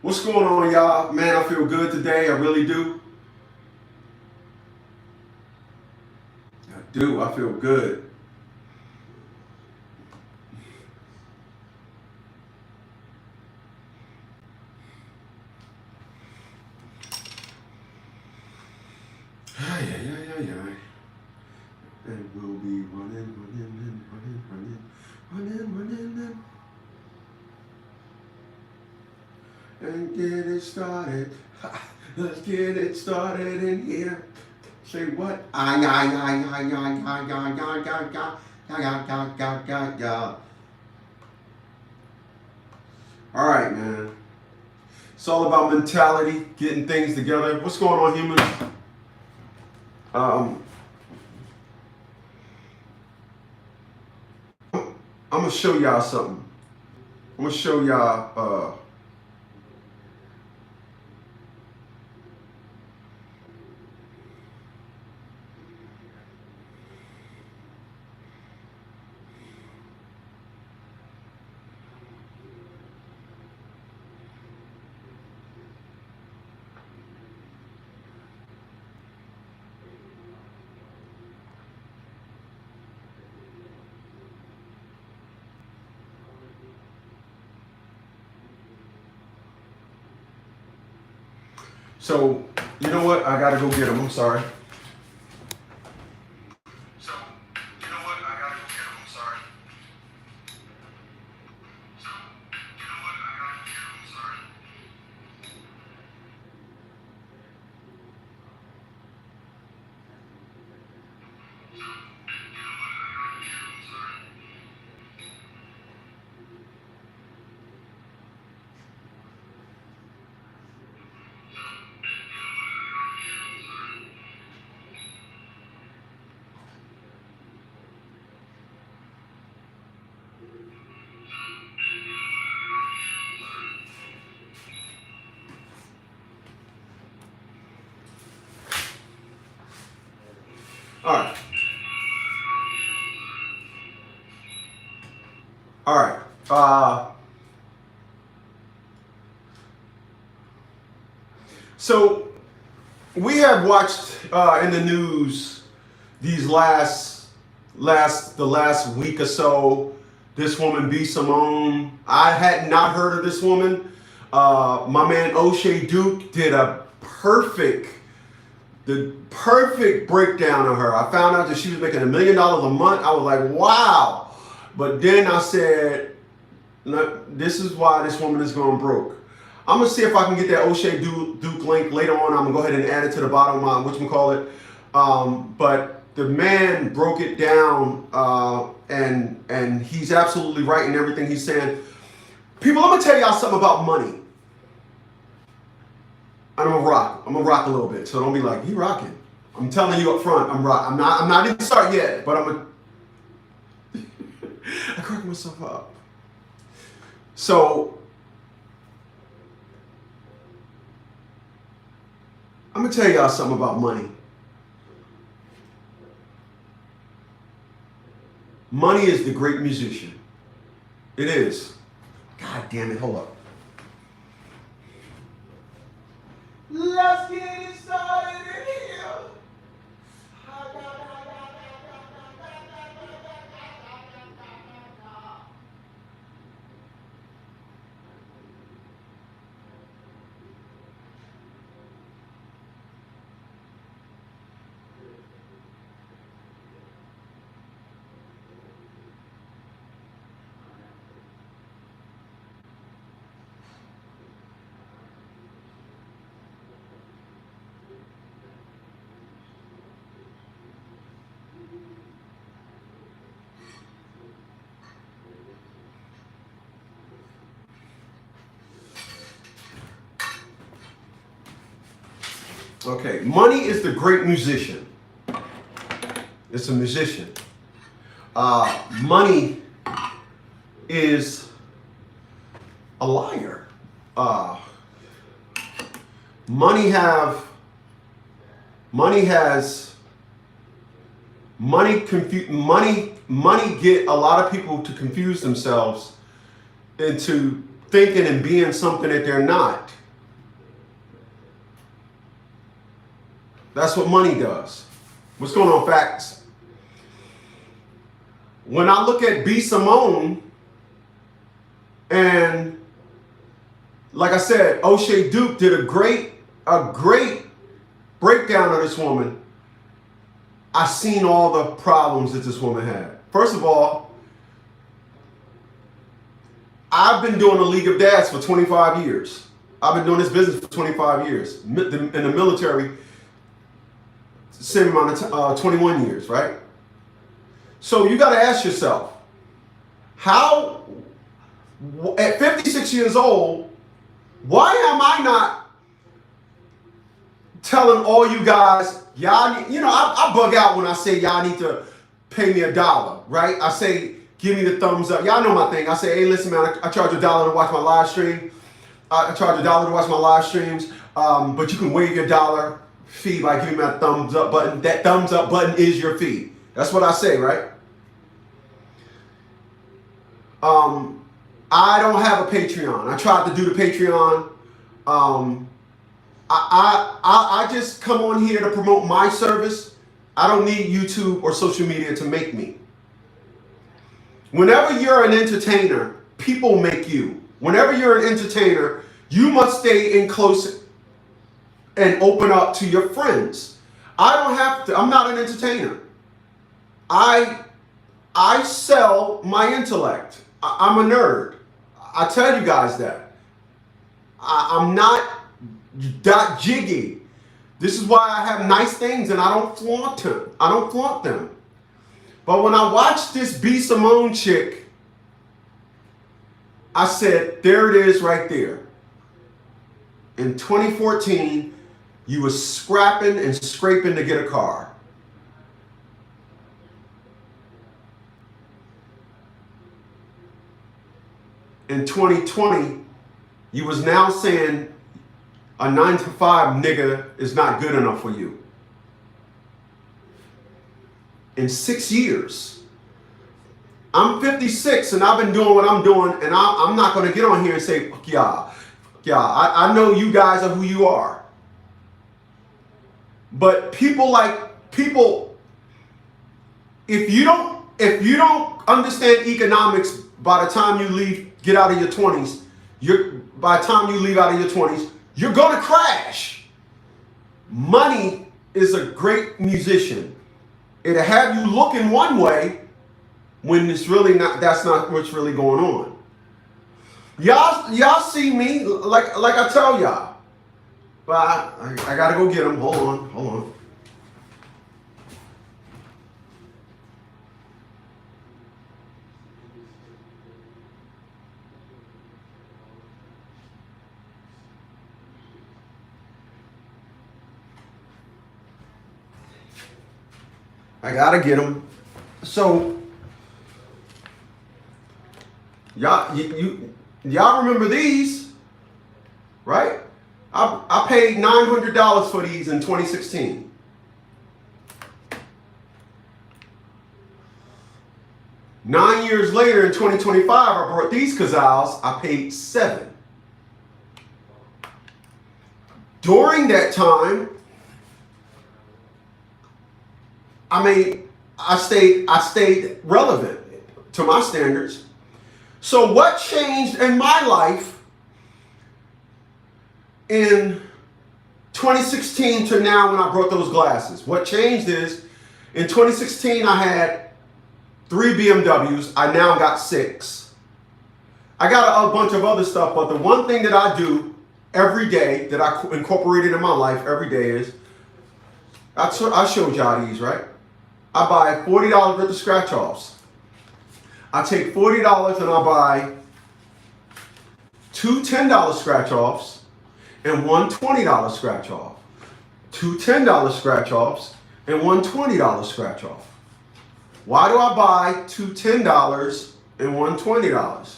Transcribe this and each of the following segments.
What's going on, y'all? Man, I feel good today. I really do. I feel good. Ay, ay, ay, ay, ay. And we'll be running. And get it started. Let's get it started in here. Say what? Ay, ay, ay, ay, ay, ay, ay, ay, ay. All right, man. It's all about mentality, getting things together. What's going on, humans? I'm gonna show y'all something. I'm gonna show y'all. So, you know what? I gotta go get him. I'm sorry. All right. All right. So we have watched in the news these last week or so. This woman, Simone. I had not heard of this woman. My man O'Shea Duke did the perfect breakdown of her. I found out that she was making $1 million a month. I was like, wow. But then I said, this is why this woman is going broke. I'm going to see if I can get that O'Shea Duke link later on. I'm going to go ahead and add it to the bottom of my, whatchamacallit. But the man broke it down, and he's absolutely right in everything he's saying. People, I'm going to tell y'all something about money. I'm gonna rock a little bit, so don't be like, he rocking. I'm telling you up front, I'm not even start yet, but I crack myself up. So I'm gonna tell y'all something about money. Money is the great musician. It is. God damn it, hold up. Let's get it started in here. Okay, money is the great musician. It's a musician. Money is a liar. Money get a lot of people to confuse themselves into thinking and being something that they're not. That's what money does. What's going on, facts? When I look at B. Simone, and like I said, O'Shea Duke did a great breakdown of this woman. I seen all the problems that this woman had. First of all, I've been doing the League of Dads for 25 years. I've been doing this business for 25 years. In the military, same amount of 21 years, right? So you got to ask yourself, how, at 56 years old, why am I not telling all you guys, y'all, you know, I bug out when I say y'all need to pay me $1, right? I say, give me the thumbs up. Y'all know my thing. I say, hey, listen, man, I charge $1 to watch my live stream. I charge $1 to watch my live streams, but you can waive your $1 fee by giving me a thumbs up button. That thumbs up button is your fee. That's what I say, right? I don't have a Patreon. I tried to do the Patreon. I just come on here to promote my service. I don't need YouTube or social media to make me. Whenever you're an entertainer, people make you. Whenever you're an entertainer, you must stay in close and open up to your friends. I don't have to. I'm not an entertainer. I sell my intellect. I'm a nerd. I tell you guys that. I'm not that jiggy. This is why I have nice things and I don't flaunt them. I don't flaunt them. But when I watched this B. Simone chick, I said, there it is right there. In 2014, you was scrapping and scraping to get a car. In 2020, you was now saying a 9-to-5 nigga is not good enough for you. In 6 years, I'm 56 and I've been doing what I'm doing, and I'm not going to get on here and say, fuck y'all. I know you guys are who you are. But people, if you don't understand economics, by the time you get out of your 20s, by the time you leave out of your 20s, you're going to crash. Money is a great musician. It'll have you looking one way when it's really not. That's not what's really going on. Y'all see me like I tell y'all. But I gotta go get them. Hold on. I gotta get them. So y'all remember these, right? I paid $900 for these in 2016. Nine years later, in 2025, I brought these Kazals. I paid $7. During that time, I stayed relevant to my standards. So what changed in my life in 2016 to now when I brought those glasses? What changed is, in 2016 I had 3 BMWs. I now got 6. I got a bunch of other stuff, but the one thing that I do every day that I incorporated in my life every day is, I showed y'all these, right? I buy $40 worth of scratch offs. I take $40 and I buy 2 $10 scratch offs and 1 $20 scratch off. 2 $10 scratch offs and 1 $20 scratch off. Why do I buy 2 $10 and 1 $20?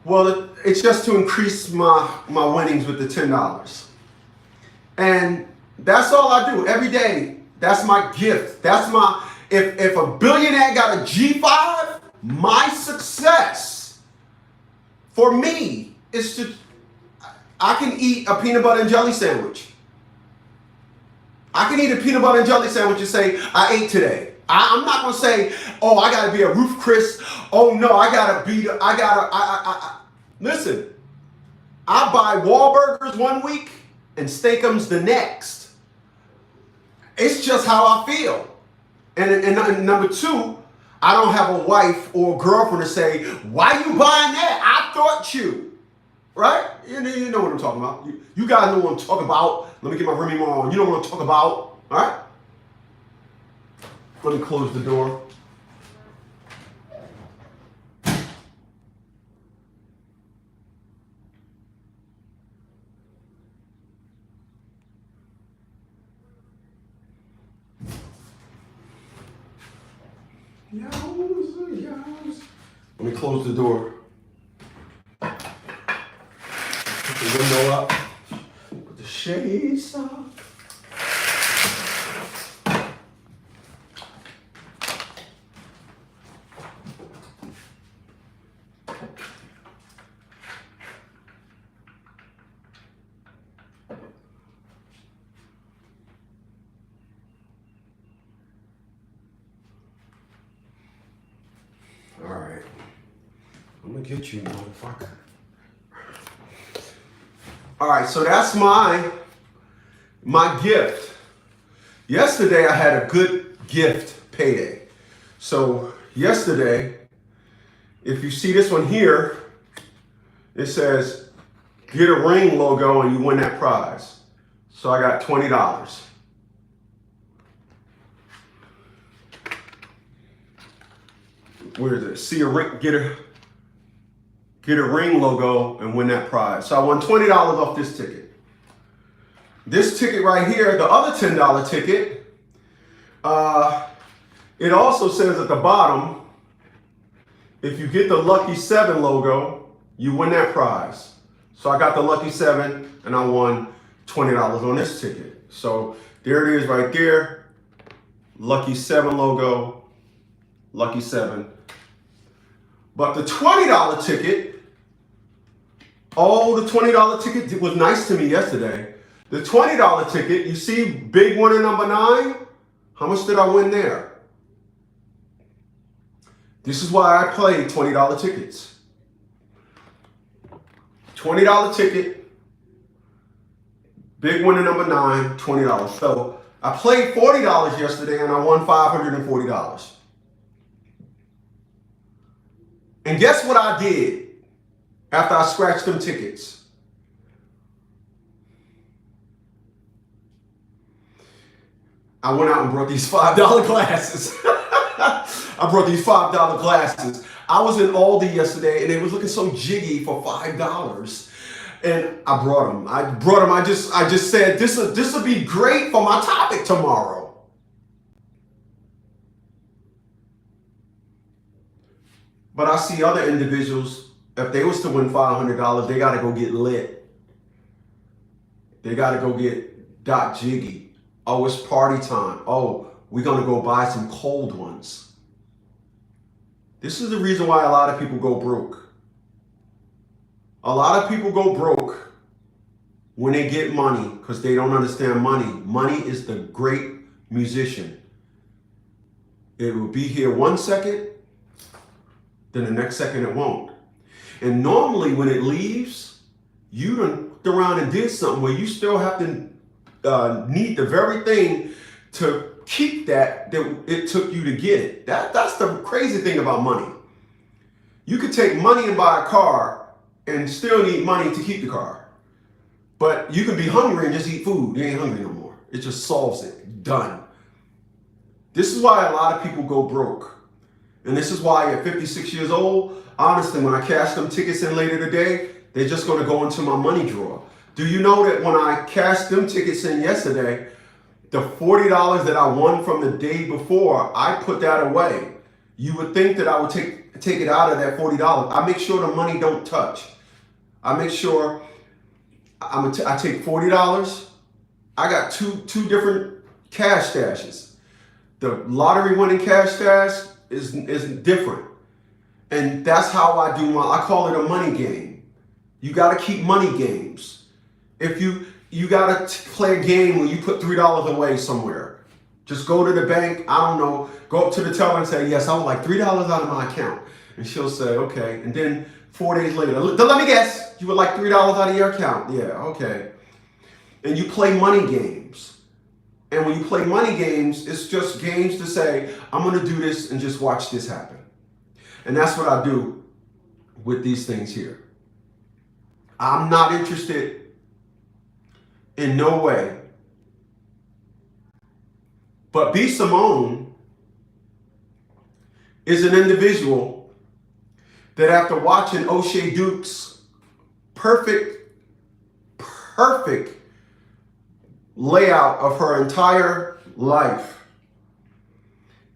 Well, it's just to increase my winnings with the $10. And that's all I do every day. That's my gift. That's my, if a billionaire got a G5, my success For me, it's just, I can eat a peanut butter and jelly sandwich. I can eat a peanut butter and jelly sandwich and say, I ate today. I'm not going to say, oh, I got to be a Ruth Chris. Oh, no, listen, I buy Wahlburgers one week and Steakums the next. It's just how I feel. And number two, I don't have a wife or a girlfriend to say, why you buying that? I thought you. Right? You know what I'm talking about. You guys know what I'm talking about. Let me get my Remy Ma on. You know what I'm talking about. All right? Let me close the door. Let me close the door. Put the window up. Put the shades up. All right. I'm gonna get you, motherfucker. All right, so that's my gift. Yesterday I had a good gift payday. So yesterday, if you see this one here, it says get a ring logo and you win that prize. So I got $20. Where is it? See a ring, get a ring logo and win that prize. So I won $20 off this ticket. This ticket right here, the other $10 ticket, it also says at the bottom, if you get the Lucky 7 logo, you win that prize. So I got the Lucky 7 and I won $20 on this ticket. So there it is right there. Lucky 7 logo, Lucky 7. But the $20 ticket, the $20 ticket was nice to me yesterday. The $20 ticket, you see big winner number 9? How much did I win there? This is why I play $20 tickets. $20 ticket, big winner number 9, $20. So I played $40 yesterday and I won $540. And guess what I did after I scratched them tickets? I went out and brought these $5 glasses. I brought these $5 glasses. I was in Aldi yesterday and they was looking so jiggy for $5. And I brought them. I just said, this will be great for my topic tomorrow. But I see other individuals, if they was to win $500, they got to go get lit. They got to go get Doc Jiggy. Oh, it's party time. Oh, we're going to go buy some cold ones. This is the reason why a lot of people go broke. A lot of people go broke when they get money because they don't understand money. Money is the great musician. It will be here 1 second, then the next second it won't. And normally when it leaves, you done around and did something where you still have to need the very thing to keep that it took you to get it. That's the crazy thing about money. You could take money and buy a car and still need money to keep the car. But you can be hungry and just eat food. You ain't hungry no more. It just solves it. Done. This is why a lot of people go broke. And this is why at 56 years old, honestly, when I cash them tickets in later today, they're just going to go into my money drawer. Do you know that when I cashed them tickets in yesterday, the $40 that I won from the day before, I put that away. You would think that I would take it out of that $40. I make sure the money don't touch. I make sure I take $40. I got two different cash stashes. The lottery winning cash stash is different. And that's how I do I call it a money game. You got to keep money games. If you got to play a game where you put $3 away somewhere. Just go to the bank, I don't know, go up to the teller and say, yes, I would like $3 out of my account. And she'll say, okay. And then 4 days later, let me guess, you would like $3 out of your account. Yeah, okay. And you play money games. And when you play money games, it's just games to say, I'm going to do this and just watch this happen. And that's what I do with these things here. I'm not interested in no way. But B. Simone is an individual that after watching O'Shea Duke's perfect layout of her entire life.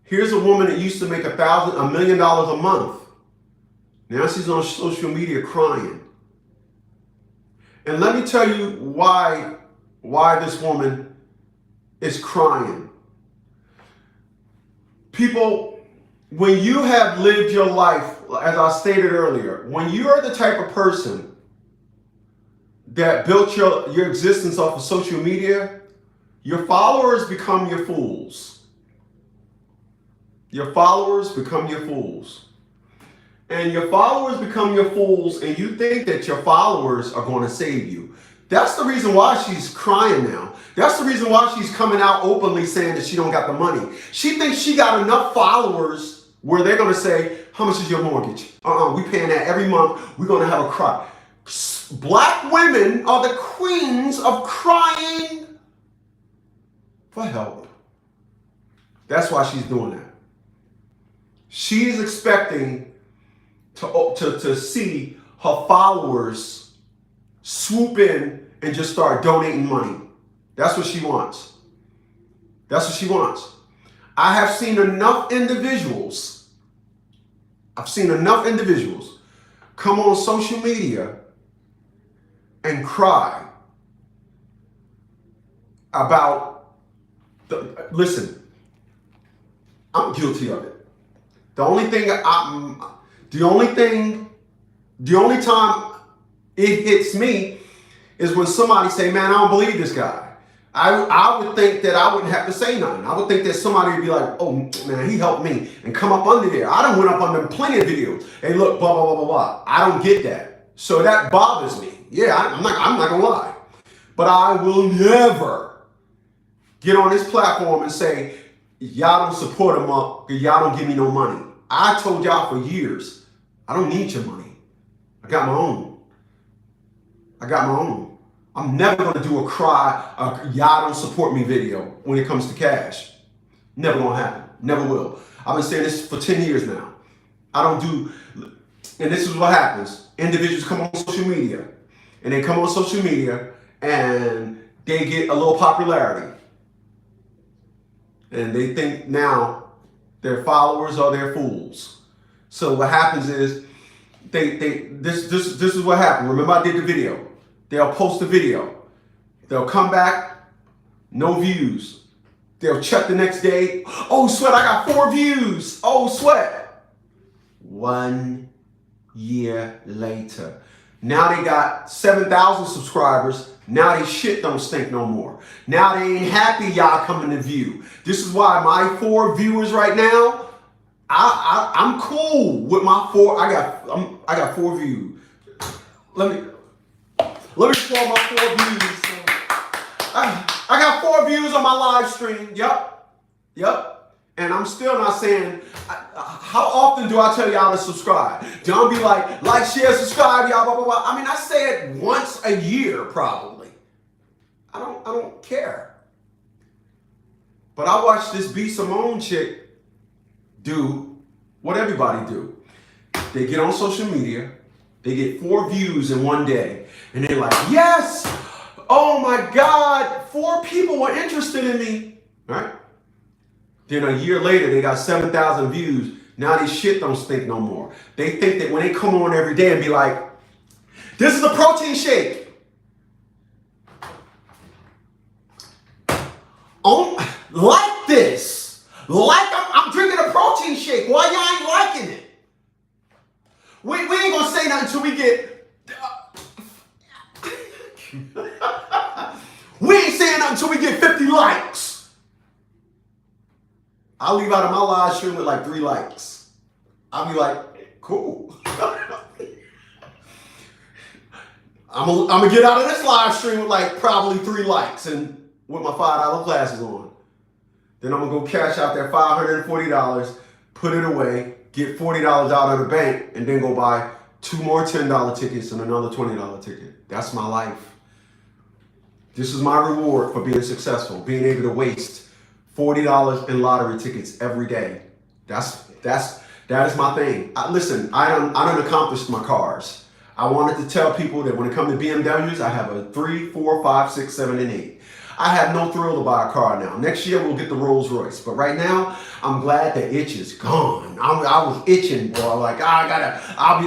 Here's a woman that used to make $1 million a month. Now she's on social media crying. And let me tell you why this woman is crying. People, when you have lived your life, as I stated earlier, when you are the type of person that built your existence off of social media, your followers become your fools. Your followers become your fools. And your followers become your fools, and you think that your followers are going to save you. That's the reason why she's crying now. That's the reason why she's coming out openly saying that she don't got the money. She thinks she got enough followers where they're going to say, how much is your mortgage? We paying that every month. We're going to have a cry. Black women are the queens of crying for help. That's why she's doing that. She's expecting to see her followers swoop in and just start donating money. That's what she wants. That's what she wants. I have seen enough individuals. Come on social media and cry about listen, I'm guilty of it. The only time it hits me is when somebody say, man, I don't believe this guy. I would think that I wouldn't have to say nothing. I would think that somebody would be like, oh man, he helped me, and come up under there. I done went up under plenty of videos. Hey, look, blah, blah, blah, blah, blah. I don't get that. So that bothers me. Yeah, I'm not gonna lie. But I will never get on this platform and say, y'all don't support him up because y'all don't give me no money. I told y'all for years, I don't need your money. I got my own. I'm never going to do a y'all don't support me video when it comes to cash. Never going to happen. Never will. I've been saying this for 10 years now. I don't do, and this is what happens. Individuals come on social media, and they come on social media, and they get a little popularity. And they think now their followers are their fools. So what happens is, this is what happened. Remember I did the video. They'll post the video. They'll come back, no views. They'll check the next day. Oh, Sweat, I got 4 views. Oh, Sweat. 1 year later. Now they got 7,000 subscribers. Now they shit don't stink no more. Now they ain't happy y'all coming to view. This is why my 4 viewers right now, I'm cool with my 4. I got 4 views. Let me pull my 4 views. I got 4 views on my live stream. Yep. And I'm still not saying, how often do I tell y'all to subscribe? Don't be like, share, subscribe, y'all, blah, blah, blah. I mean, I say it once a year, probably. I don't care. But I watched this B. Simone chick do what everybody do. They get on social media. They get 4 views in one day. And they're like, yes! Oh my God! 4 people were interested in me. Right? Then a year later, they got 7,000 views. Now they shit don't stink no more. They think that when they come on every day and be like, this is a protein shake. Oh, like this. Like I'm drinking a protein shake. Why y'all ain't liking it? We ain't gonna say nothing until we get. We ain't saying nothing until we get 50 likes. I'll leave out of my live stream with like 3 likes. I'll be like, cool. I'm gonna get out of this live stream with like probably 3 likes and with my $5 glasses on. Then I'm gonna go cash out that $540, put it away, get $40 out of the bank, and then go buy 2 more $10 tickets and another $20 ticket. That's my life. This is my reward for being successful, being able to waste $40 in lottery tickets every day. That is my thing. Listen, I done accomplished my cars. I wanted to tell people that when it comes to BMWs, I have a 3, 4, 5, 6, 7, and 8. I have no thrill to buy a car now. Next year we'll get the Rolls Royce, but right now I'm glad the itch is gone. I was itching, boy. Like I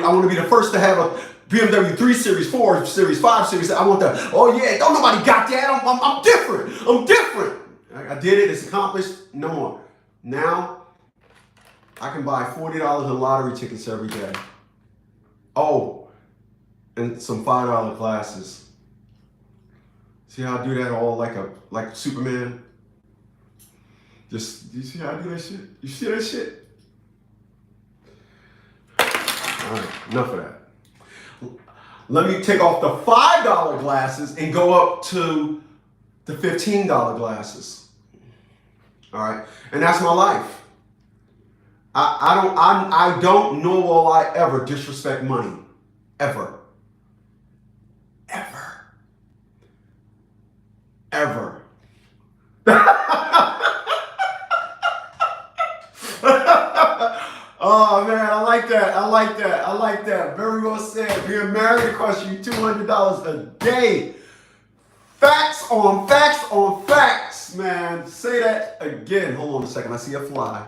want to be the first to have a BMW 3 Series, 4 Series, 5 Series. I want oh yeah, don't nobody got that. I'm different. I'm different. I did it. It's accomplished. No more. Now I can buy $40 in lottery tickets every day. Oh, and some $5 glasses. See how I do that all like Superman? Just, you see how I do that shit? You see that shit? All right, enough of that. Let me take off the $5 glasses and go up to the $15 glasses. All right, and that's my life. I don't know will I ever disrespect money, ever. Ever. Oh man, I like that. Very well said. Being married costs you $200 a day. Facts on facts, man. Say that again. Hold on a second. I see a fly.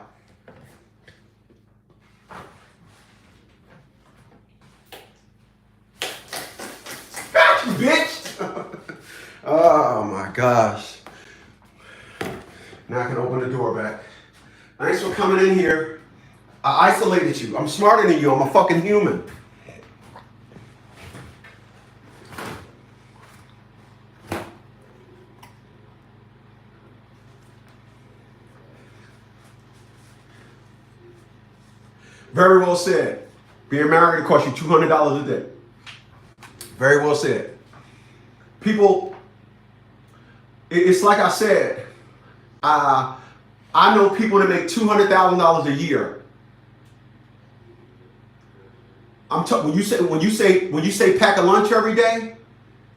Got you, bitch. Oh my gosh. Now I can open the door back. Thanks for coming in here. I isolated you. I'm smarter than you. I'm a fucking human. Very well said. Being married costs you $200 a day. Very well said. People, it's like I said, I know people that make $200,000 a year. When you say pack a lunch every day,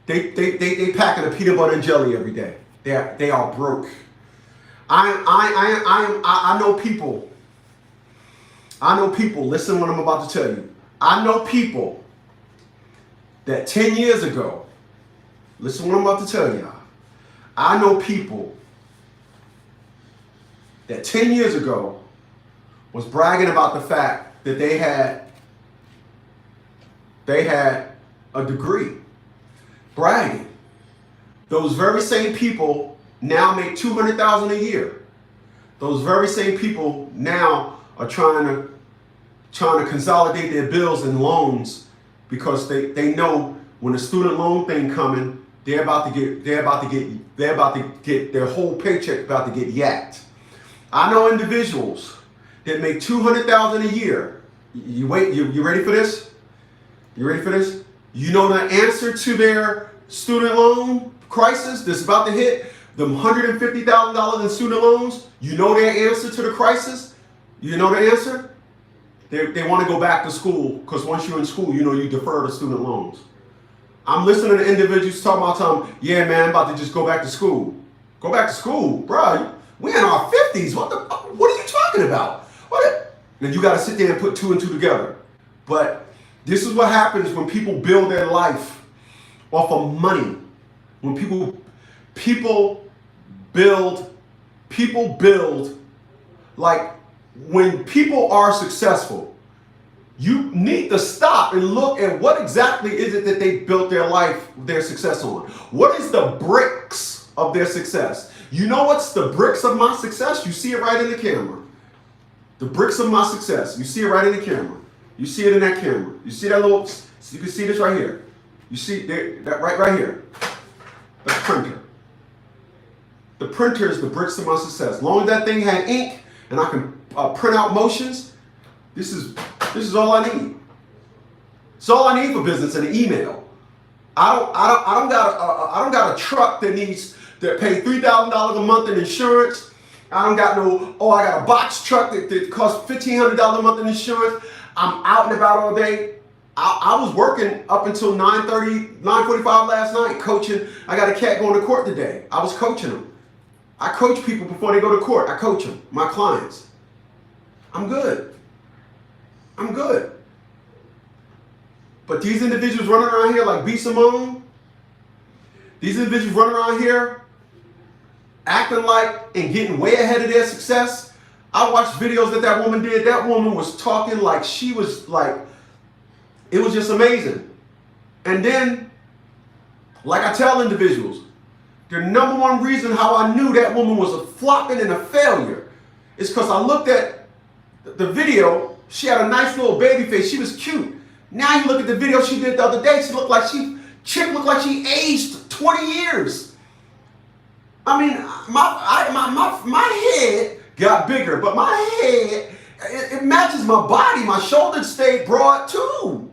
they packing a peanut butter and jelly every day. They are broke. I know people. Listen to what I'm about to tell you. I know people that 10 years ago. Listen to what I'm about to tell y'all. I know people that 10 years ago was bragging about the fact that they had a degree. Bragging. Those very same people now make $200,000 a year. Those very same people now are trying to consolidate their bills and loans because they know when the student loan thing coming, they're about to get their whole paycheck about to get yacked. I know individuals that make $200,000 a year. You ready for this? You ready for this? You know the answer to their student loan crisis that's about to hit, them $150,000 in student loans? You know their answer to the crisis? You know the answer? They want to go back to school because once you're in school, you know you defer the student loans. I'm listening to individuals talking about yeah, man, I'm about to just go back to school. Go back to school? Bro, we in our 50s. What are you talking about? Then you got to sit there and put 2 and 2 together. But this is what happens when people build their life off of money. When people build, like when people are successful, you need to stop and look at what exactly is it that they built their life, their success on. What is the bricks of their success? You know what's the bricks of my success? You see it right in the camera. The bricks of my success. You see it right in the camera. You see it in that camera. You see that little, you can see this right here. You see that right here. The printer. The printer is the bricks to my success. As long as that thing had ink and I can print out motions, this is all I need. It's all I need for business and an email. I don't got a truck that pay $3,000 a month in insurance. I don't got I got a box truck that costs $1,500 a month in insurance. I'm out and about all day. I was working up until 9:30, 9:45 last night coaching. I got a cat going to court today. I was coaching them. I coach people before they go to court. I coach them, my clients. I'm good. I'm good. But these individuals running around here like SIMMONE, these individuals running around here acting like and getting way ahead of their success. I watched videos that woman did. That woman was talking like she was like, it was just amazing. And then, like I tell individuals, the number one reason how I knew that woman was a flopping and a failure is because I looked at the video. She had a nice little baby face. She was cute. Now you look at the video she did the other day. She looked like she aged 20 years. I mean, my head got bigger, but my head, it matches my body. My shoulders stayed broad too.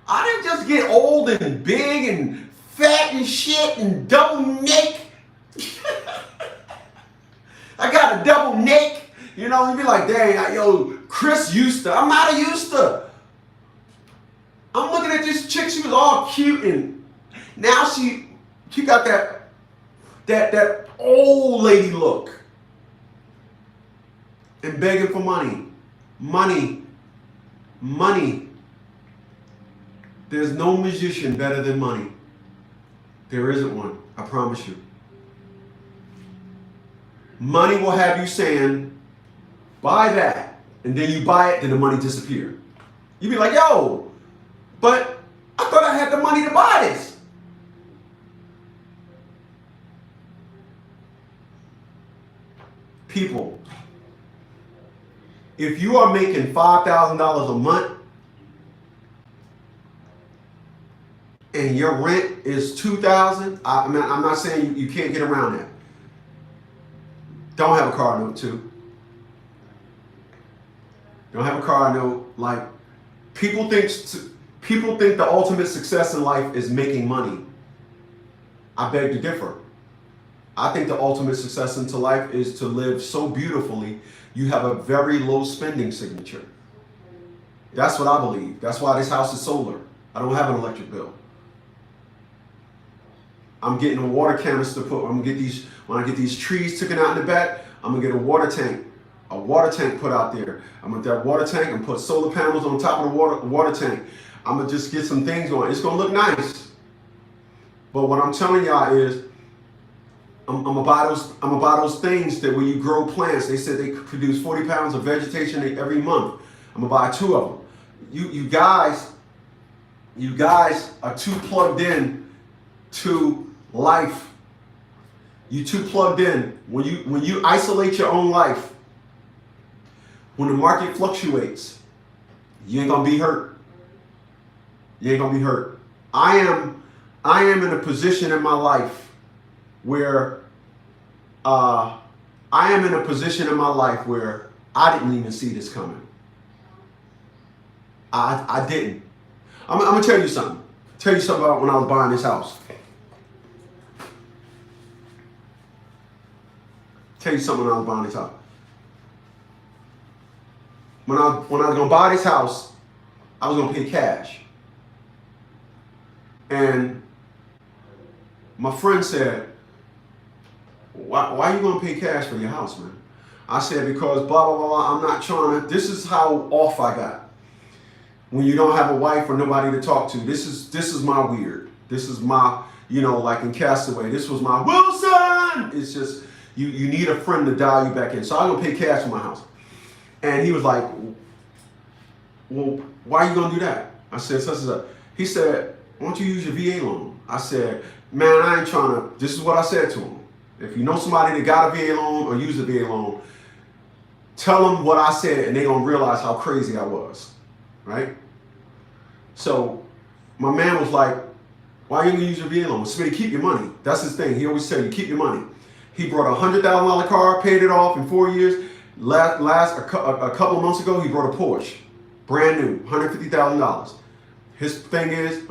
I didn't just get old and big and fat and shit and double neck. I got a double neck. You know, you'd be like, dang, Chris used to. I'm not a used to. I'm looking at this chick. She was all cute, and now she got that old lady look, and begging for money. There's no magician better than money. There isn't one. I promise you. Money will have you saying, buy that, and then you buy it, then the money disappears. You be like, yo, but I thought I had the money to buy this. People, if you are making $5,000 a month and your rent is $2,000, I mean, I'm not saying you can't get around that. Don't have a car note too. Don't have a car note. Like, people think the ultimate success in life is making money. I beg to differ. I think the ultimate success into life is to live so beautifully you have a very low spending signature. That's what I believe. That's why this house is solar. I don't have an electric bill. I'm getting a water canister put. I'm gonna get these, when I get these trees taken out in the back, I'm gonna get a water tank put out there. I'm gonna get that water tank and put solar panels on top of the water tank. I'm gonna just get some things going. It's gonna look nice. But what I'm telling y'all is, I'm gonna buy those things that when you grow plants, they said they could produce 40 pounds of vegetation every month. I'm gonna buy 2 of them. You guys are too plugged in to life. You too plugged in. When you isolate your own life, when the market fluctuates, you ain't gonna be hurt. You ain't gonna be hurt. I am in a position in my life where I didn't even see this coming. I didn't. I'm gonna tell you something. Tell you something about when I was buying this house. Tell you something when I was buying this house. When I was gonna buy this house, I was gonna pay cash. And my friend said, why are you gonna pay cash for your house, man? I said, because blah, blah, blah, blah, I'm not trying to, this is how off I got. When you don't have a wife or nobody to talk to, this is my weird. This is my, like in Castaway, this was my Wilson! It's just, you need a friend to dial you back in. So I'm gonna pay cash for my house. And he was like, well, why are you gonna do that? I said, such and such. He said, why don't you use your VA loan? I said, man, I ain't trying to, this is what I said to him. If you know somebody that got a VA loan or used a VA loan, tell them what I said and they're gonna realize how crazy I was. right? So my man was like, why you gonna use your VA loan? Smitty, keep your money. That's his thing. He always tell you, keep your money. He brought a $100,000 car, paid it off in 4 years. A couple of months ago, he brought a Porsche, brand new, $150,000. His thing is,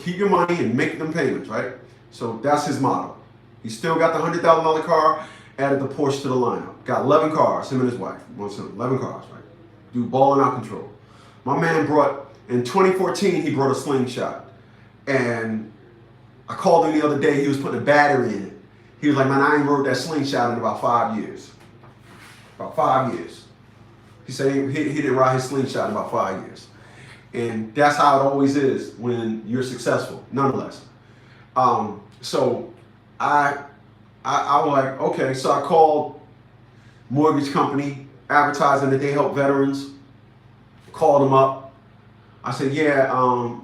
keep your money and make them payments, right? So that's his motto. He still got the $100,000 car, added the Porsche to the lineup. Got 11 cars, him and his wife. 11 cars, right? Dude, balling out control. My man brought, in 2014, he brought a slingshot. And I called him the other day, he was putting a battery in it. He was like, man, I ain't rode that slingshot in about 5 years. About 5 years. He said he didn't ride his slingshot in about 5 years. And that's how it always is when you're successful, nonetheless. So I was like, okay, so I called mortgage company advertising that they help veterans. Called them up. I said, yeah, how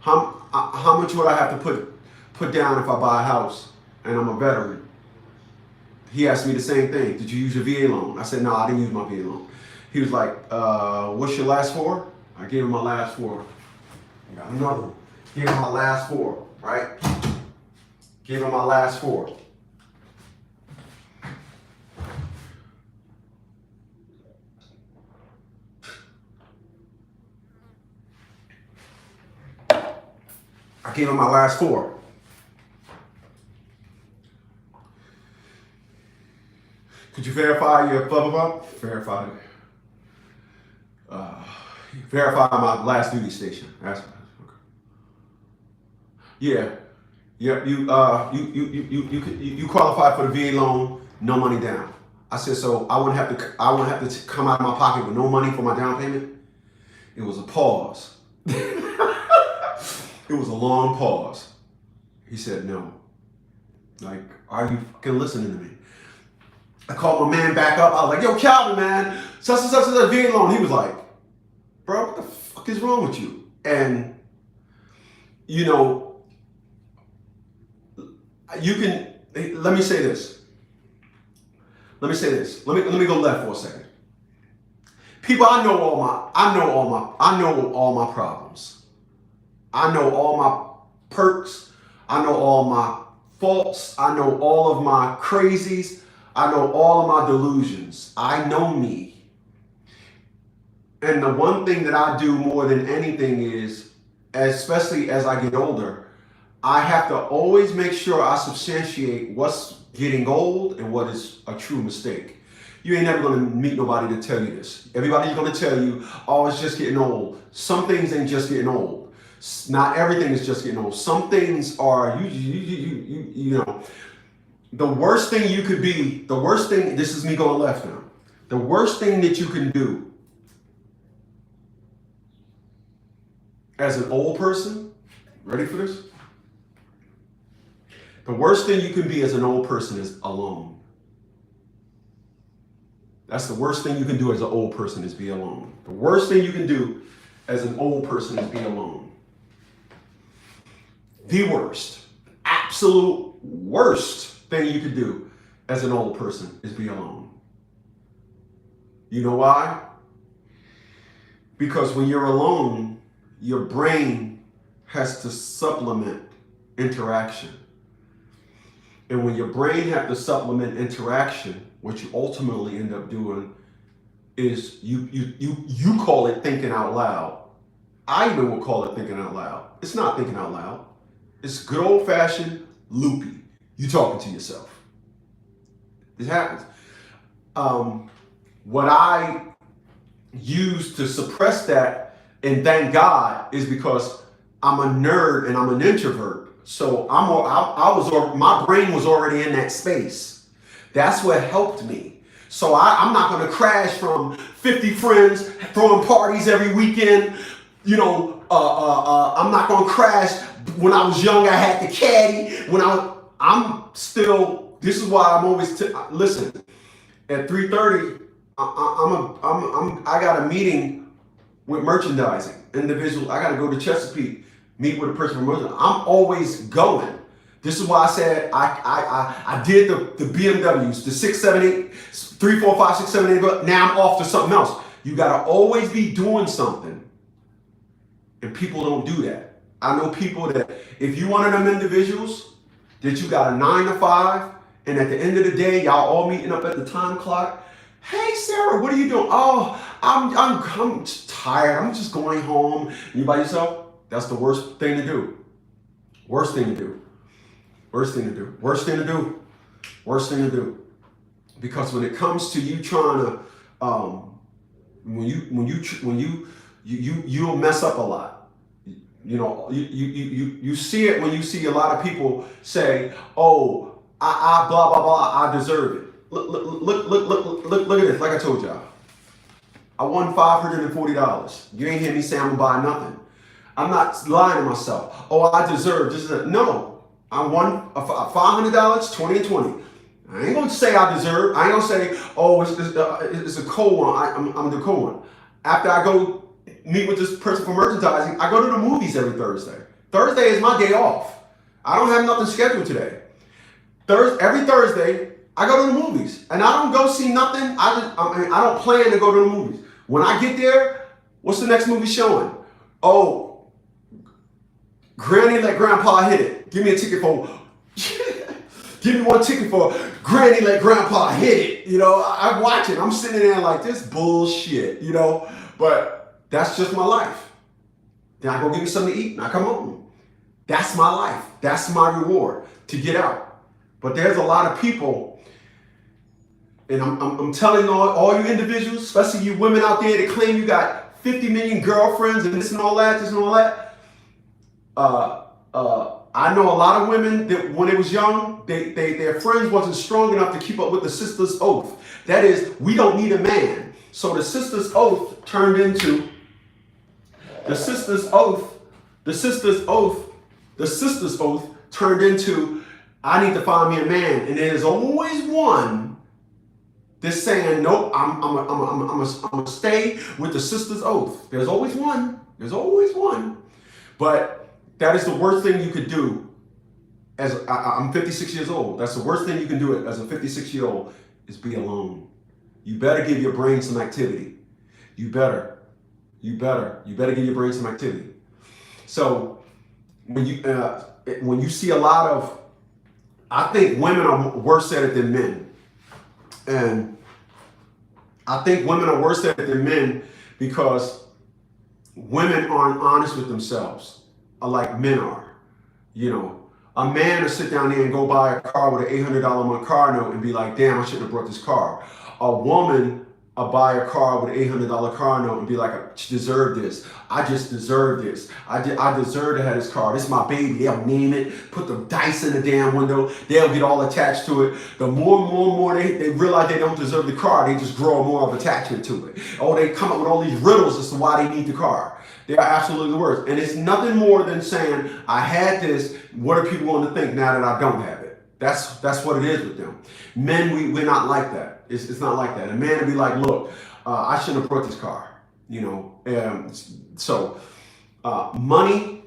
much would I have to put down if I buy a house and I'm a veteran? He asked me the same thing. Did you use your VA loan? I said, no, I didn't use my VA loan. He was like, what's your last four? I gave him my last four. I got another one. Gave him my last four, right? Gave him my last four. I gave him my last four. Could you verify your blah, blah, blah? Verify my last duty station. That's okay. Yeah. You qualify for the VA loan, no money down. I said, so I wouldn't have to come out of my pocket with no money for my down payment. It was a pause. It was a long pause. He said, no. Like, are you fucking listening to me? I called my man back up. I was like, yo, Calvin, man, such and such is a VA loan. He was like, bro, what the fuck is wrong with you? And, you know, you can, let me say this. Let me go left for a second. People, I know all my problems. I know all my perks. I know all my faults. I know all of my crazies. I know all of my delusions. I know me. And the one thing that I do more than anything is, especially as I get older, I have to always make sure I substantiate what's getting old and what is a true mistake. You ain't never gonna meet nobody to tell you this. Everybody's gonna tell you, oh, it's just getting old. Some things ain't just getting old. Not everything is just getting old. Some things are, you know, the worst thing you could be, this is me going left now. The worst thing that you can do as an old person, ready for this? The worst thing you can be as an old person is alone. That's the worst thing you can do as an old person is be alone. The worst thing you can do as an old person is be alone. The worst, absolute worst thing you could do as an old person is be alone. You know why? Because when you're alone, your brain has to supplement interaction. And when your brain has to supplement interaction, what you ultimately end up doing is you call it thinking out loud. I even would call it thinking out loud. It's not thinking out loud. It's good old-fashioned loopy. You talking to yourself. It happens. What I use to suppress that, and thank God, is because I'm a nerd and I'm an introvert. So my brain was already in that space. That's what helped me. So I'm not going to crash from 50 friends throwing parties every weekend. You know, I'm not going to crash. When I was young, I had the caddy. I'm still. This is why I'm always listen. At 3:30, I got a meeting with merchandising individual. I got to go to Chesapeake, meet with a person from merchandising. I'm always going. This is why I said I did the BMWs, the 6, 7, 8, 3, 4, 5, 6, 7, 8. But now I'm off to something else You got to always be doing something. And people don't do that. I know people that if you one of them individuals that you got a 9 to 5, and at the end of the day, y'all all meeting up at the time clock. Hey, Sarah, what are you doing? Oh, I'm tired. I'm just going home. You by yourself? That's the worst thing to do. Worst thing to do. Worst thing to do. Worst thing to do. Worst thing to do. Because when it comes to you trying to, you'll mess up a lot. You know, you see it when you see a lot of people say, "Oh, I blah blah blah, I deserve it." Look at this. Like I told y'all, I won $540. You ain't hear me say I'm gonna buy nothing. I'm not lying to myself. Oh, I deserve this. No, I won $500, 20 and 20. I ain't gonna say I deserve. I ain't gonna say, oh, it's a cold one. I'm the cold one. After I go meet with this person for merchandising, I go to the movies every Thursday. Thursday is my day off. I don't have nothing scheduled today. Every Thursday, I go to the movies, and I don't go see nothing. I don't plan to go to the movies. When I get there, what's the next movie showing? Oh, Granny Let Grandpa Hit It. Give me a ticket for. Give me one ticket for Granny Let Grandpa Hit It. You know, I'm watching. I'm sitting there like this bullshit. You know, but that's just my life. Then I go get me something to eat, and I come home. That's my life. That's my reward to get out. But there's a lot of people. And I'm telling all you individuals, especially you women out there that claim you got 50 million girlfriends and this and all that, this and all that. I know a lot of women that when they was young, their friends wasn't strong enough to keep up with the sister's oath. That is, we don't need a man. So the sister's oath turned into I need to find me a man. And there's always one that's saying, nope, I'm gonna stay with the sister's oath. There's always one. There's always one. But that is the worst thing you could do. I'm 56 years old. That's the worst thing you can do as a 56-year-old is be alone. You better give your brain some activity. You better give your brain some activity. So when you see a lot of, I think women are worse at it than men. And I think women are worse at it than men because women aren't honest with themselves, like men are. You know, a man will sit down there and go buy a car with an $800 a month car note and be like, damn, I shouldn't have brought this car. A woman will buy a car with an $800 car note and be like, I deserve this. I just deserve this. I deserve to have this car. This is my baby. They'll name it, put the dice in the damn window. They'll get all attached to it. The more they realize they don't deserve the car, they just grow more of attachment to it. Oh, they come up with all these riddles as to why they need the car. They are absolutely the worst. And it's nothing more than saying, I had this. What are people going to think now that I don't have it? That's what it is with them. Men, we're not like that. It's not like that. A man would be like, look, I shouldn't have brought this car. You know, so money,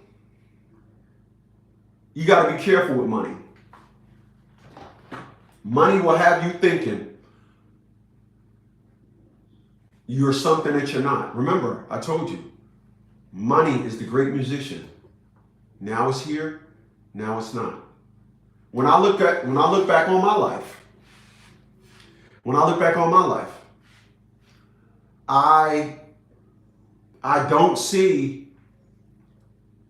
you got to be careful with money. Money will have you thinking you're something that you're not. Remember, I told you, money is the great musician. Now it's here, now it's not. When I look back on my life, I don't see,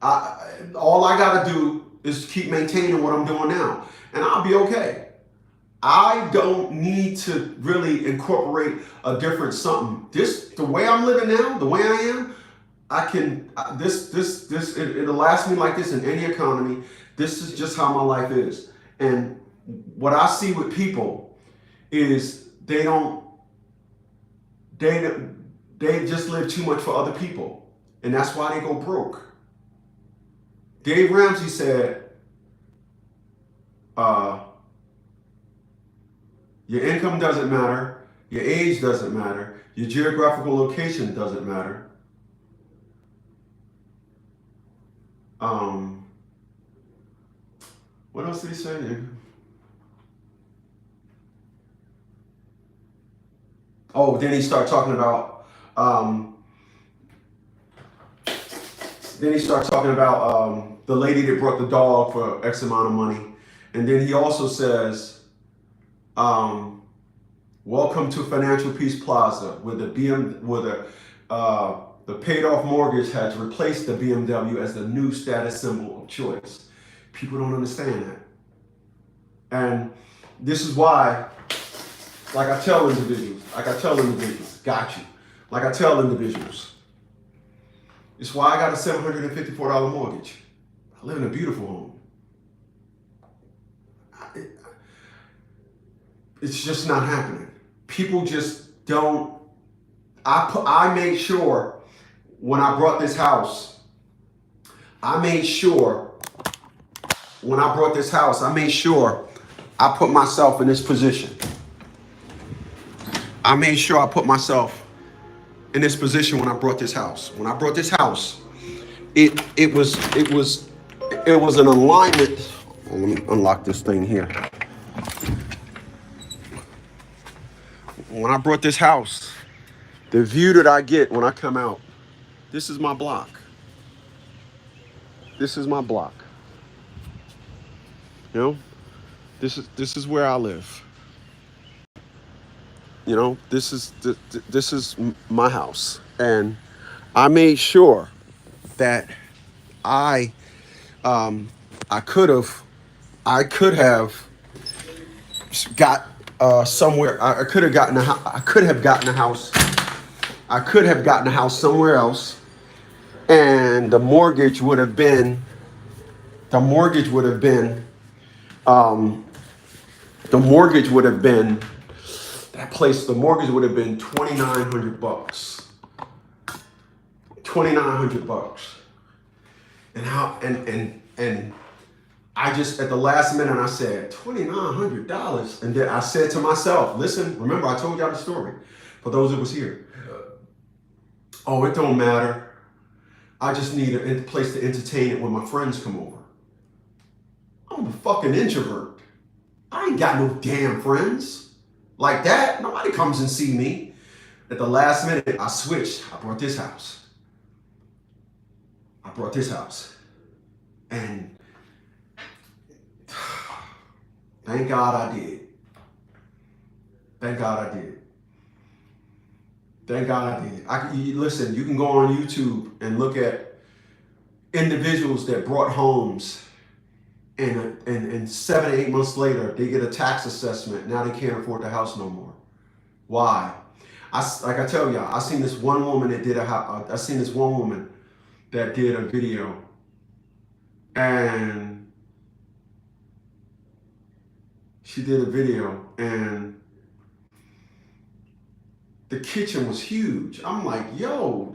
all I got to do is keep maintaining what I'm doing now, and I'll be okay. I don't need to really incorporate a different something. The way I'm living now, the way I am, it'll last me like this in any economy. This is just how my life is. And what I see with people is they just live too much for other people. And that's why they go broke. Dave Ramsey said, your income doesn't matter, your age doesn't matter, your geographical location doesn't matter. What else did he say? Oh, then he started talking about Then he starts talking about the lady that brought the dog for X amount of money. And then he also says, welcome to Financial Peace Plaza, where the paid off mortgage has replaced the BMW as the new status symbol of choice. People don't understand that. And this is why, like I tell individuals, got you. Like I tell individuals, it's why I got a $754 mortgage. I live in a beautiful home. It's just not happening. People just don't. I made sure when I brought this house, I made sure I put myself in this position. I made sure I put myself in this position when I brought this house. When I brought this house, it was an alignment. Oh, let me unlock this thing here. When I brought this house, the view that I get when I come out, this is my block. This is my block. You know, this is where I live. You know, this is my house, and I made sure that I could have got somewhere. I could have gotten a house. I could have gotten a house somewhere else, and the mortgage would have been that place. The mortgage would have been $2,900. $2,900. And I just, at the last minute, I said, $2,900. And then I said to myself, listen, remember I told y'all the story for those that was here. Oh, it don't matter. I just need a place to entertain it when my friends come over. I'm a fucking introvert. I ain't got no damn friends like that. Nobody comes and see me. At the last minute, I switched. I brought this house. And thank God I did. Listen, you can go on YouTube and look at individuals that brought homes and 7 or 8 months later, they get a tax assessment. Now they can't afford the house no more. Why? Like I tell y'all, I seen this one woman that did a video, and she did a video, and the kitchen was huge. I'm like, yo,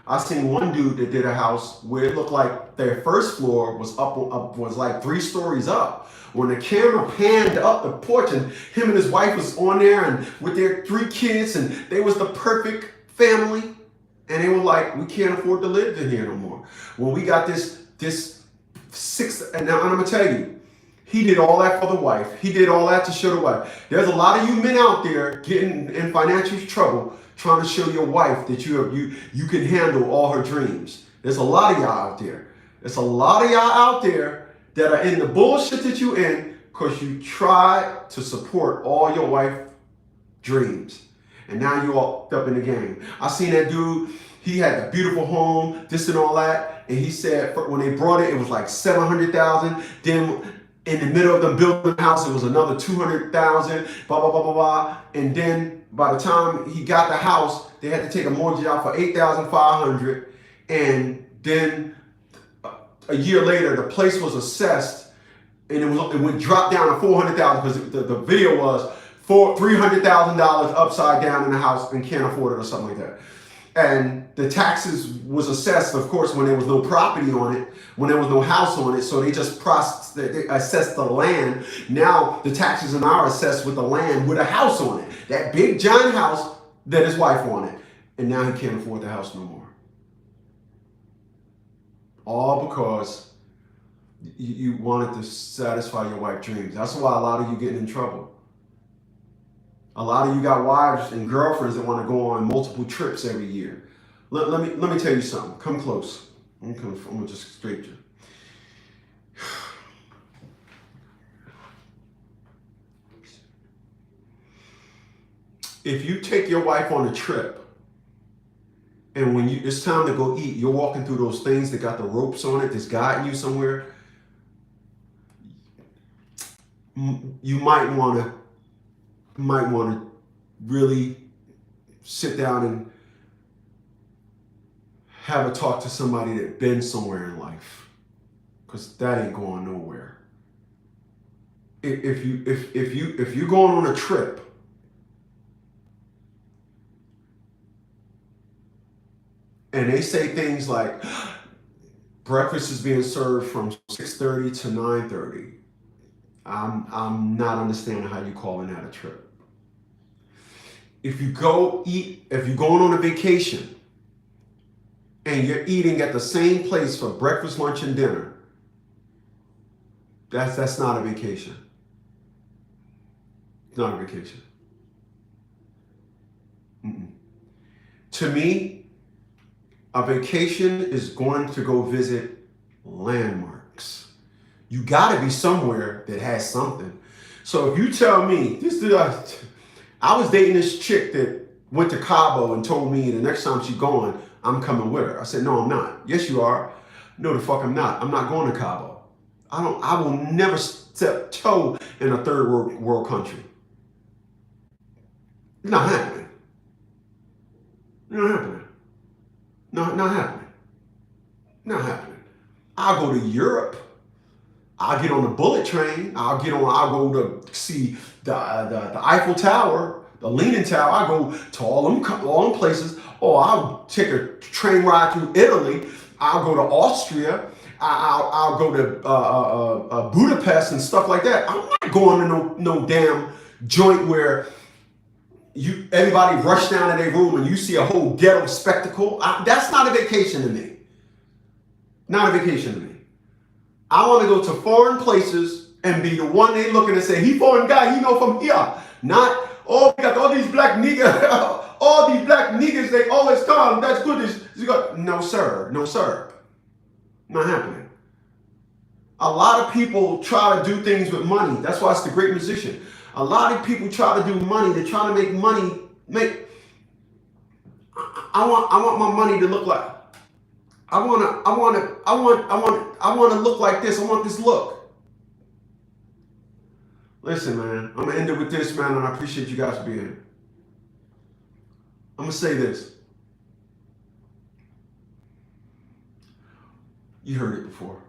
I seen one dude that did a house where it looked like their first floor was was like 3 stories up. When the camera panned up the porch, and him and his wife was on there, and with their 3 kids, and they was the perfect family. And they were like, we can't afford to live in here no more. When we got this 6, and now I'm gonna tell you, he did all that for the wife. He did all that to show the wife. There's a lot of you men out there getting in financial trouble, trying to show your wife that you can handle all her dreams. There's a lot of y'all out there. There's a lot of y'all out there that are in the bullshit that you in because you try to support all your wife's dreams. And now you all up in the game. I seen that dude, he had a beautiful home, this and all that. And he said when they brought it, it was like $700,000. Then in the middle of the building house, it was another $200,000, blah, blah, blah, blah, blah. And then by the time he got the house, they had to take a mortgage out for $8,500. And then a year later, the place was assessed, and it went drop down to $400,000 because the video was $300,000 upside down in the house and can't afford it or something like that. And the taxes was assessed, of course, when there was no property on it, when there was no house on it. So they just they assessed the land. Now the taxes are now assessed with the land with a house on it. That big giant house that his wife wanted. And now he can't afford the house no more. All because you wanted to satisfy your wife's dreams. That's why a lot of you getting in trouble. A lot of you got wives and girlfriends that want to go on multiple trips every year. Let me tell you something. Come close. I'm gonna just straight you. If you take your wife on a trip, and when it's time to go eat, you're walking through those things that got the ropes on it, that's guiding you somewhere, you might want to really sit down and have a talk to somebody that been somewhere in life, because that ain't going nowhere. If you're going on a trip and they say things like breakfast is being served from 6:30 to 9:30, I'm not understanding how you calling that a trip. If you're going on a vacation and you're eating at the same place for breakfast, lunch, and dinner, that's not a vacation. It's not a vacation. To me, a vacation is going to go visit landmarks. You got to be somewhere that has something. So if you tell me, I was dating this chick that went to Cabo and told me the next time she's going, I'm coming with her. I said, no, I'm not. Yes, you are. No, the fuck I'm not. I'm not going to Cabo. I will never step toe in a third world country. Not happening. Not happening. Not happening. Not happening. I'll go to Europe. I'll get on the bullet train. I'll go to see the Eiffel Tower, the Leaning Tower. I'll go to all them places. Or I'll take a train ride through Italy. I'll go to Austria. I'll go to Budapest and stuff like that. I'm not going to no damn joint where everybody rush down to their room and you see a whole ghetto spectacle. That's not a vacation to me. Not a vacation to me. I want to go to foreign places and be the one they looking and say, he foreign guy, he know from here. Not, oh, we got all these black niggas, all these black niggas, they always come. That's good. No, sir. No, sir. Not happening. A lot of people try to do things with money. That's why it's the great musician. A lot of people try to do money. They try to make money. I want my money to look like. I want to look like this. I want this look. Listen, man. I'm gonna end it with this, man, and I appreciate you guys being here. I'm gonna say this. You heard it before.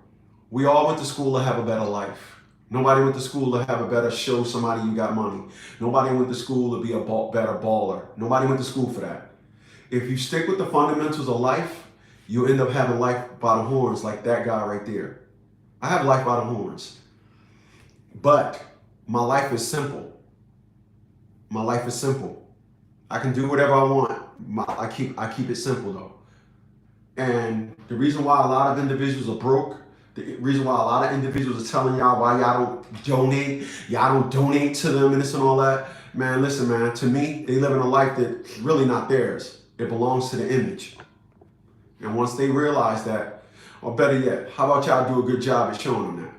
We all went to school to have a better life. Nobody went to school to have a better show somebody you got money. Nobody went to school to be a better baller. Nobody went to school for that. If you stick with the fundamentals of life, you'll end up having life by the horns like that guy right there. I have life by the horns. But my life is simple. My life is simple. I can do whatever I want. I keep it simple though. And the reason why a lot of individuals are broke, the reason why a lot of individuals are telling y'all why y'all don't donate to them and this and all that, man, listen, man, to me, they live in a life that's really not theirs. It belongs to the image. And once they realize that, or better yet, how about y'all do a good job at showing them that?